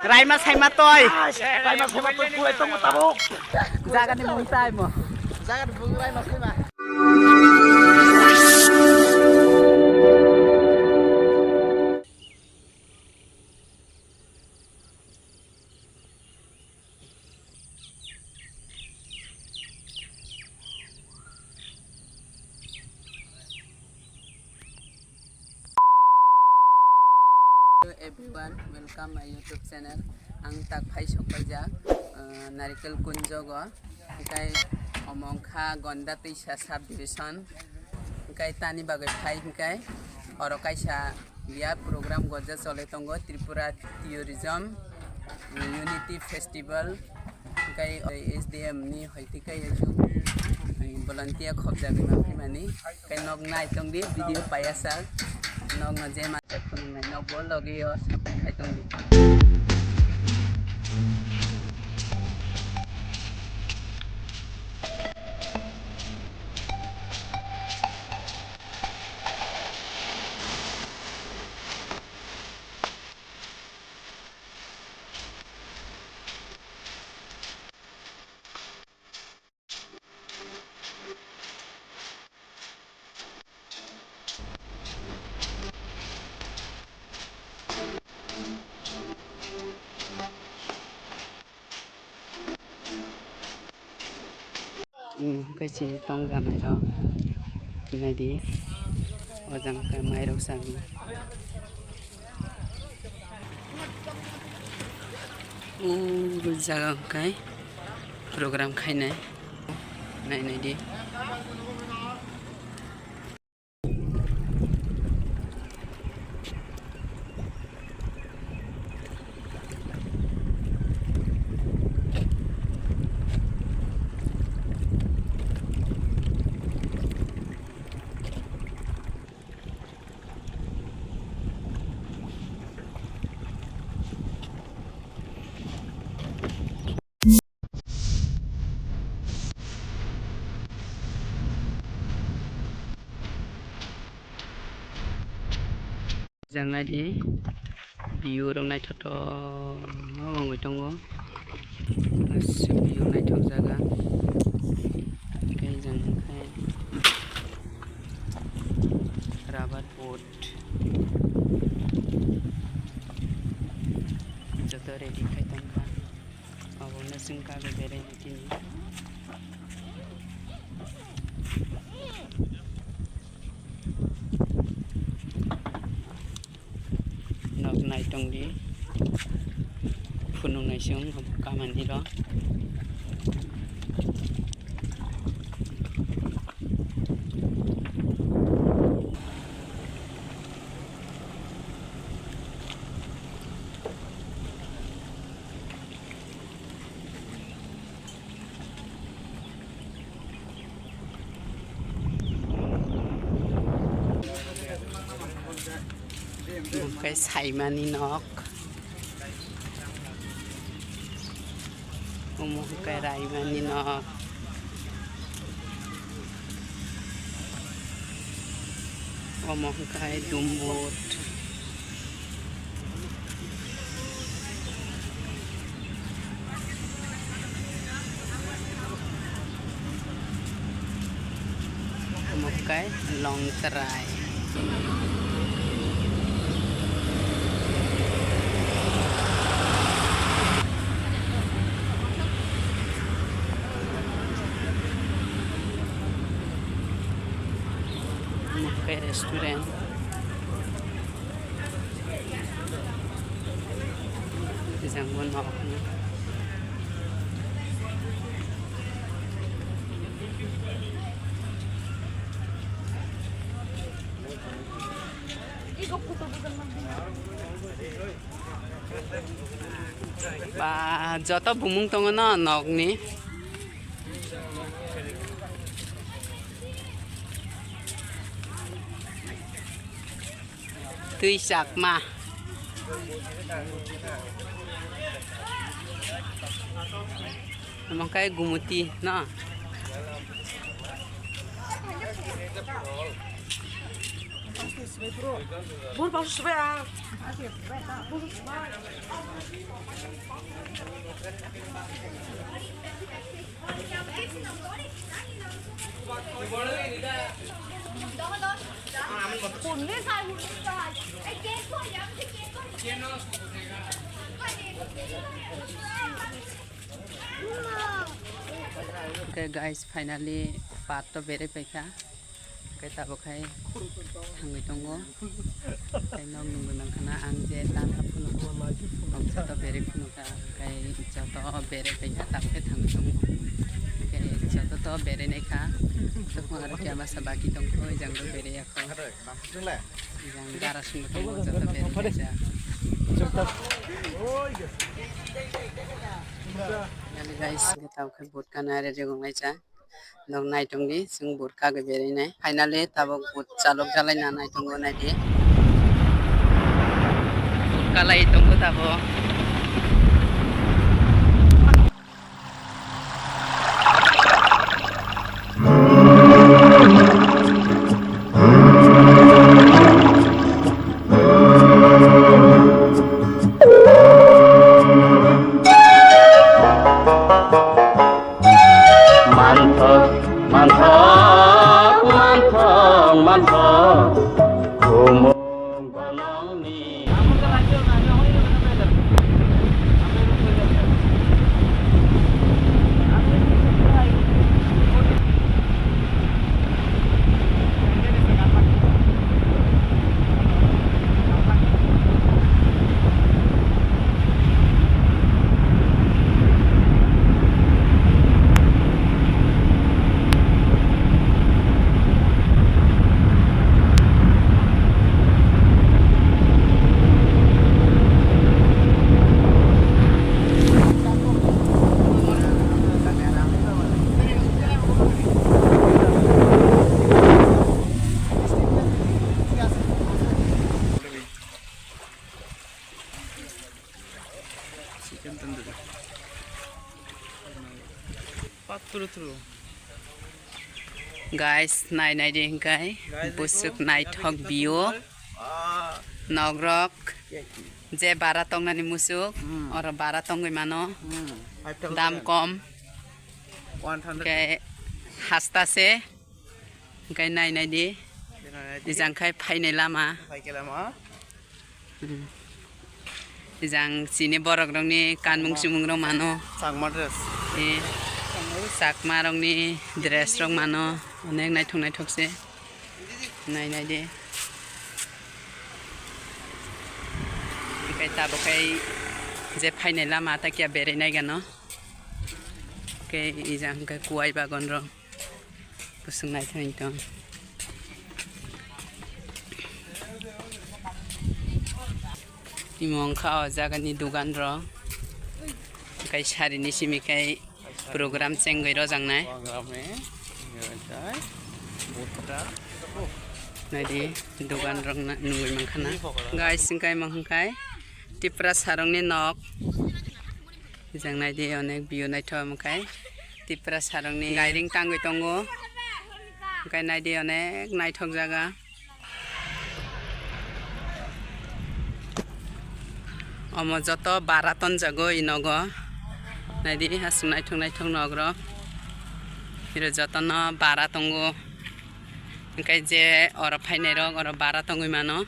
Raima saima toy. Raima saima toy pulai tong tabuk. Jaga ni mung tai mo. Jaga di bung Raima saima. Hello everyone, welcome my YouTube channel. Ang takpai sokajak Narikal Kunjogo. Kai omongkha Gonda Tisa subdivision. Kai tani bagai phai kai oro kaisa biya program goja chole tongo Tripura Tourism Unity Festival. Kai SDM ni hoiti kai asu volunteer khobjagi mani kai nog nai tongdi video payasa nog na je ma phun nai nog bol logi yo kai tongdi. Cái gì tông ra mày đó này đi ở rằng cái máy đâu sang bây giờ cái program khai này này đi jangan di view orang naik toto ngomong itu view naik thong jaga kayak jangan kayak rabat boat joto ready kayak tangka awalnya singka beberapa ini nai tong di phunung nai siung kaman di ro cái sải mani nok một cái rai mani nok một cái dumbot một cái long trai kayak restoran isang bunok ba joto bumung tongo no nok ni tươi sạc mà emang kayak gumuti no Bur, pasu sebelah. Okay guys, finally part to bere paika. Okay tabokai thangai tongo. Kai nog nunggu nangkana anje tan hapuno. Omsa to bere punuka. Kai joto bere paika tabokai thangai tongo. Okay joto to bere neka. To kumara kya masa baki tongko janggo bere yako. Jang darasung tongo joto bere paika. Guys, kita oke boot kana area jagong aja. Dong naik tunggi, sung boot kagak beri nih. Finally, tabok boot calok jalai na naik tunggu naik di. Boot kalai tunggu tabok. Guys, nai deh kai, busuk nai thok bio, nogrok, je baratong nani musuk, orang baratong gue mano, dam kom, kai hasta se, kai nai deh, dijang kai pai nai lama, dijang sini borok dong ni kan mungsung dong mano, sakma rong ni dress rong mano onek nai thok se nai de kai tabo kai je phainai lama ta kya bere nai gano kai ijang kai kuai bagon rong pusung nai thain tong imong khao jaga ni dugan rong kai sari ni simi kai program cenggai rojang nai nadi dugan rong nungui mangkana guys singkai mangkai tipra sarong ni nok jang nai di onek bio nai tho mangkai tipra sarong ni gairing tangoi tongo kai nai di onek nai thok jaga omo joto baraton jago inogo nai di hasung nai thok nogro hiro joto no baratongo kai je oro phainai rok oro baratongoi mano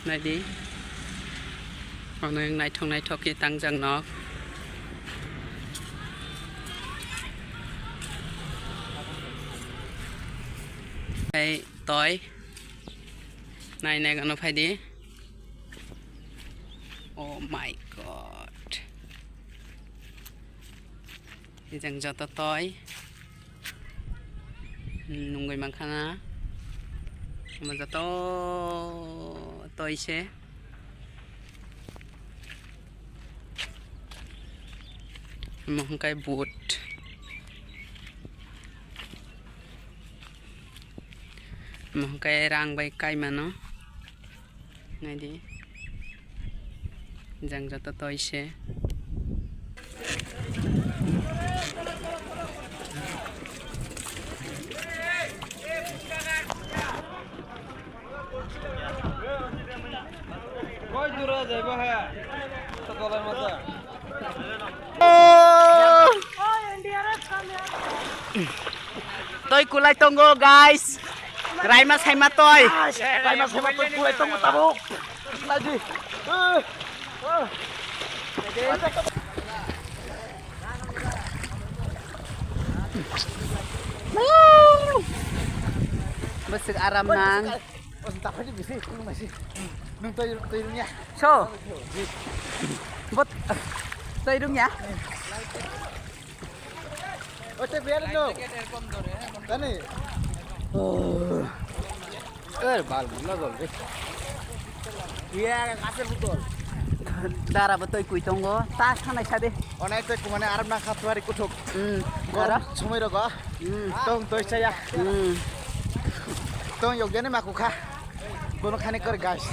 nai di onek nai thok ki tangjang nok kai toy nai gano phai di oh my god Ijang joto toy nunggu mangkana sama joto toy se mangkai boot mangkai rang bai kai mano nadi jang joto toy se Tôi kulai tunggu guys. Raima sama toy. Raima sama tôi kulai tunggu tabuk. Lagi. Besok aram nang. Oh, tak aja bisa, masih. Nung toy hidungnya. So. Bot. Toy hidungnya. Oh, saya biarin dong. Tani. Oh. Bal bola gol. Iya, kasar betul. Darah betul kui tunggu. Tas sana sade. Onak itu kumane Arab nang khatwari kutuk. Darah. Somai rogo. Tong toy saya. Tong yogene makuka. Bono khane kor guys.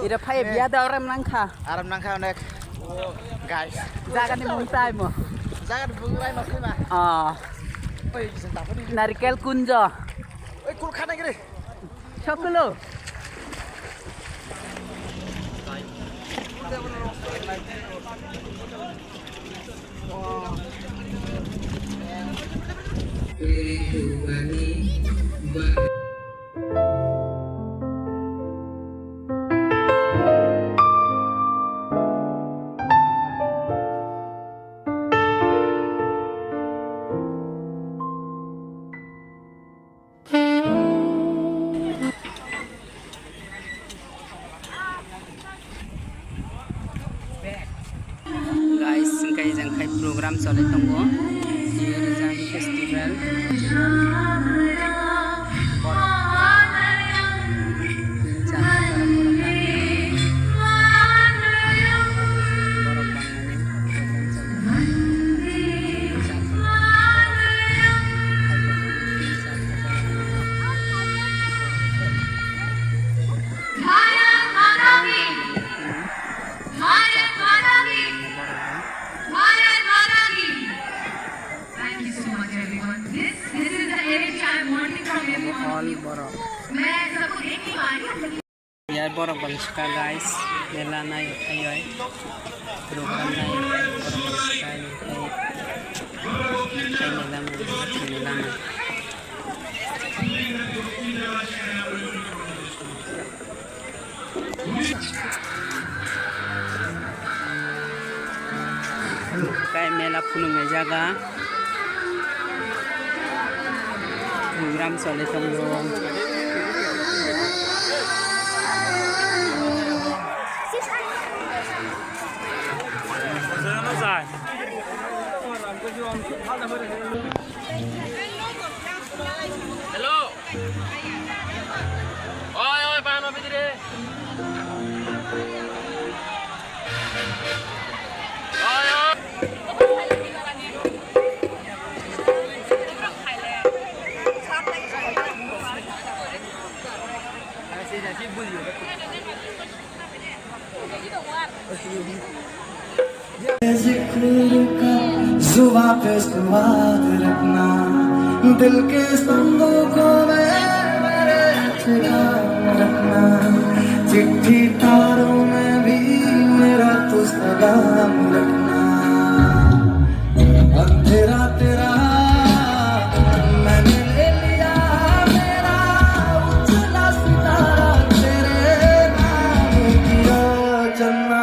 Ida phai biya da Arab nang kha. Arab nang kha onek. Guys. Jaga ni mungtai mo. Jangan bungurai makai mah. Oi, sentak apa ni? Narikel kunjo. Oi, kul khana gini. Chokolo. Guys, singkai jangkai program sole tunggu. Yerizan Festival. Biar borok bang suka guys, mela naik ayo program naik borok bang suka ayo mela naik. Kayak mela punung jaga program soalnya tunggu. Hello. Oi, paano bidire? जुबां पे स्वाद रखना दिल के संदूकों में मेरे ठिकाना रखना चिट्ठी तारों में भी मेरा तो सलाम रखना अंधेरा तेरा मैंने ले लिया मेरा उजला सितारा तेरे नाम किया चन्ना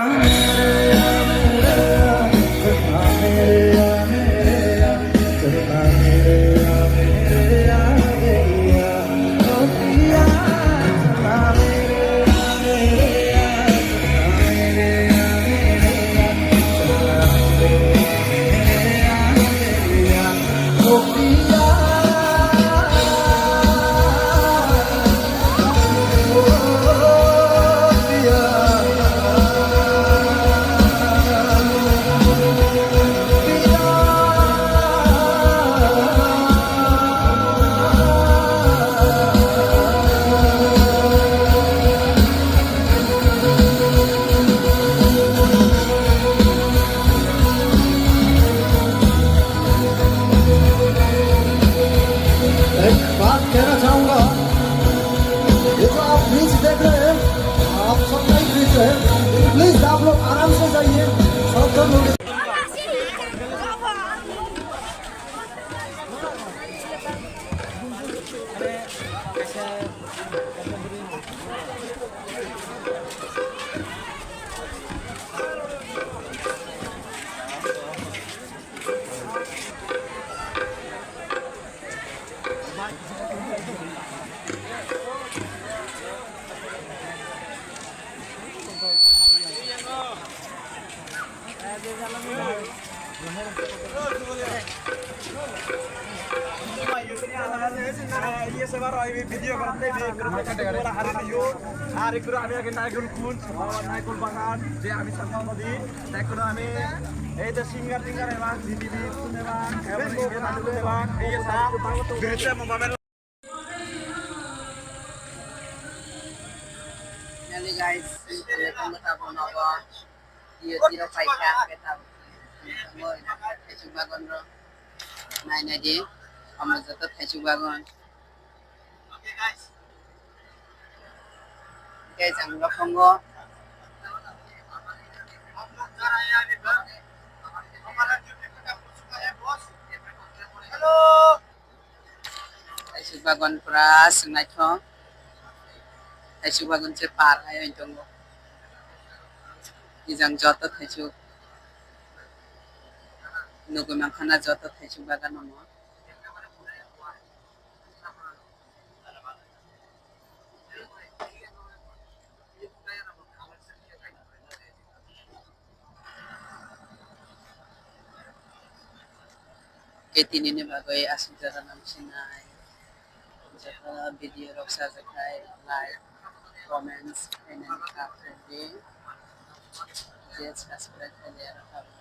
जाइए साथ लोग ये सब भिडियो करते वाला hari yo hari kuro ami agen naikul kun naikul bagan je ami sama tadi naikul ami itu singer emang di TV itu memang memang iya sa biasa memang Jadi guys, kamu tak mau nopo, iya tidak payah kita, kamu coba gondro, main aja, kamu tetap coba gon. Guys, ang lokongo. Coba gon pras, ngaco. Coba gon cepar, ayo tunggu. Ijang jotot hecu. Nugu mangkana jotot hecu bagan nomo. Ketini ni bagai asing jalan nam sinai. Jika video roksa zakai like, comments, and then friendly. Just subscribe and